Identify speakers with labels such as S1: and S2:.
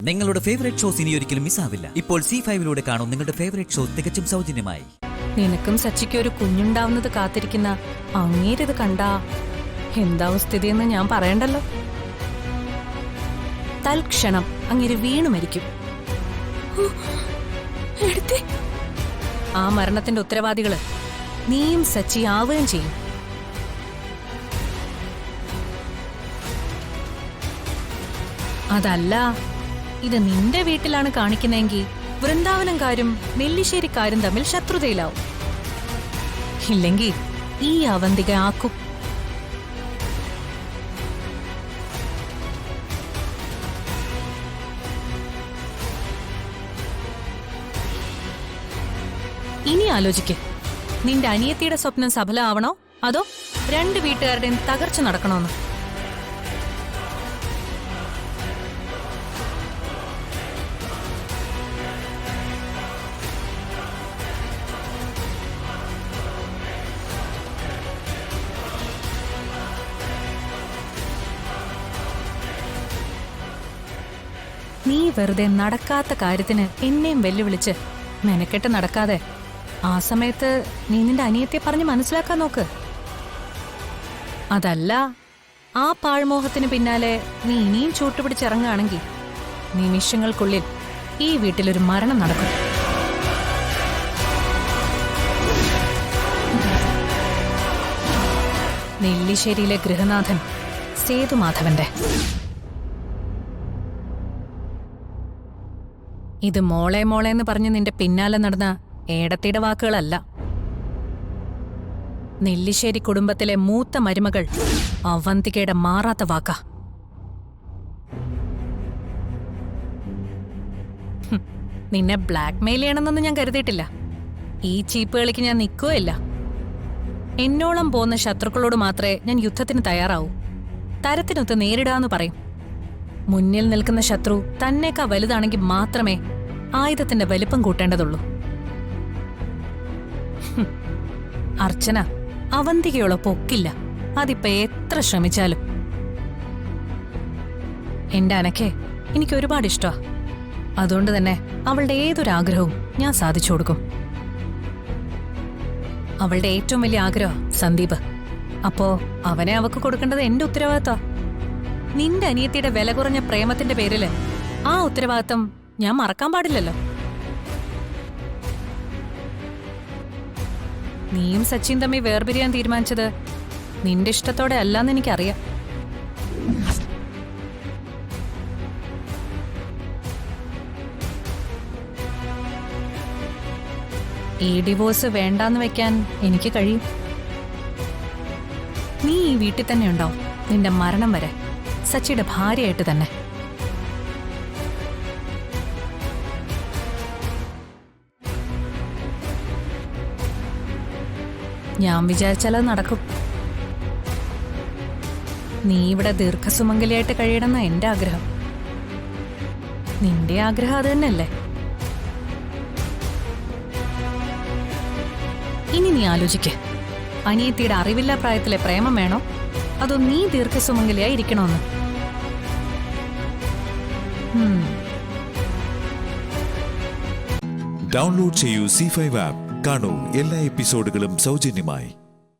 S1: നിങ്ങളുടെ favourite shows ഇനി ഒരിക്കലും മിസ്സാവില്ല. ഇപ്പോൾ C5-ലൂടെ കാണും നിങ്ങളുടെ ഫേവറേറ്റ് ഷോ തികച്ചും സൗജന്യമായി.
S2: നിനക്കും സച്ചിക്ക് ഒരു കുഞ്ഞുണ്ടാവുന്നത് കാത്തിരിക്കുന്ന അങ്ങേരിത് കണ്ടാ എന്താവും സ്ഥിതിയെന്ന് ഞാൻ പറയണ്ടല്ലോ. തൽക്ഷണം അങ്ങേര് വീണു മരിക്കും. ആ മരണത്തിന്റെ ഉത്തരവാദികള് നീയും സച്ചി ആവുകയും ചെയ്യും. അതല്ല, ഇത് നിന്റെ വീട്ടിലാണ് കാണിക്കുന്നെങ്കിൽ വൃന്ദാവനംകാരും നെല്ലിശ്ശേരിക്കാരും തമ്മിൽ ശത്രുതയിലാവും. ഇല്ലെങ്കിൽ ഈ അവന്തിക ആക്കും. ഇനി ആലോചിക്ക്, നിന്റെ അനിയത്തിയുടെ സ്വപ്നം സഫലമാവണോ അതോ രണ്ട് വീട്ടുകാരുടെയും തകർച്ച നടക്കണോന്ന്? നീ വെറുതെ നടക്കാത്ത കാര്യത്തിന് എന്നെയും വെല്ലുവിളിച്ച് മെനക്കെട്ട് നടക്കാതെ ആ സമയത്ത് നീ നിന്റെ അനിയത്തെ പറഞ്ഞ് മനസ്സിലാക്കാൻ നോക്ക്. അതല്ല, ആ പാഴ്മോഹത്തിന് പിന്നാലെ നീ ഇനിയും ചൂട്ടുപിടിച്ചിറങ്ങുകയാണെങ്കിൽ നിമിഷങ്ങൾക്കുള്ളിൽ ഈ വീട്ടിലൊരു മരണം നടക്കും. നെല്ലിശ്ശേരിയിലെ ഗൃഹനാഥൻ സേതുമാധവന്റെ. ഇത് മോളെ മോളെന്ന് പറഞ്ഞ് നിന്റെ പിന്നാലെ നടന്ന ഏടത്തിയുടെ വാക്കുകളല്ല. നെല്ലിശ്ശേരി കുടുംബത്തിലെ മൂത്ത മരുമകൾ അവന്തികയുടെ മാറാത്ത വാക്കാ. നിന്നെ ബ്ലാക്ക് മെയിൽ ചെയ്യണമെന്നൊന്നും ഞാൻ കരുതിയിട്ടില്ല. ഈ ചീപ്പ് കളിക്ക് ഞാൻ നിൽക്കുകയില്ല. എന്നോളം പോകുന്ന ശത്രുക്കളോട് മാത്രമേ ഞാൻ യുദ്ധത്തിന് തയ്യാറാവൂ. തരത്തിനൊത്ത് നേരിടാന്ന് പറയും. മുന്നിൽ നിൽക്കുന്ന ശത്രു തന്നേക്കാ വലുതാണെങ്കിൽ മാത്രമേ ആയുധത്തിന്റെ വലിപ്പം കൂട്ടേണ്ടതുള്ളൂ. അർച്ചന അവന്തികയോളം പൊക്കില്ല, അതിപ്പോ എത്ര ശ്രമിച്ചാലും. എന്റെ അനക്കെ എനിക്ക് ഒരുപാട് ഇഷ്ടമാ. അതുകൊണ്ട് തന്നെ അവളുടെ ഏതൊരാഗ്രഹവും ഞാൻ സാധിച്ചു കൊടുക്കും. അവളുടെ ഏറ്റവും വലിയ ആഗ്രഹം സന്ദീപ്. അപ്പോ അവനെ അവക്ക് കൊടുക്കേണ്ടത് എന്റെ ഉത്തരവാദിത്വം. നിന്റെ അനിയത്തിയുടെ വില കുറഞ്ഞ പ്രേമത്തിന്റെ പേരില് ആ ഉത്തരവാദിത്തം ഞാൻ മറക്കാൻ പാടില്ലല്ലോ. നീയും സച്ചിൻ തമ്മിൽ വേർപിരിയാൻ തീരുമാനിച്ചത് നിന്റെ ഇഷ്ടത്തോടെ അല്ലാന്ന് എനിക്കറിയാം. ഈ ഡിവോഴ്സ് വേണ്ടാന്ന് വെക്കാൻ എനിക്ക് കഴിയും. നീ ഈ വീട്ടിൽ തന്നെ ഉണ്ടാവും നിന്റെ മരണം വരെ, സച്ചിയുടെ ഭാര്യയായിട്ട് തന്നെ. ഞാൻ വിചാരിച്ചാലത് നടക്കും. നീ ഇവിടെ ദീർഘസുമംഗലിയായിട്ട് കഴിയണമെന്ന എന്റെ ആഗ്രഹം. നിന്റെ ആഗ്രഹം അത് തന്നെയല്ലേ? ഇനി നീ ആലോചിക്ക്, അനിയത്തിയുടെ അറിവില്ലാ പ്രായത്തിലെ പ്രേമം വേണോ അതോ നീ ദീർഘസുമംഗലിയായി ഇരിക്കണോന്ന്?
S3: ഡൗൺലോഡ് ചെയ്യൂ C5 ആപ്പ്. കാണൂ എല്ലാ എപ്പിസോഡുകളും സൗജന്യമായി.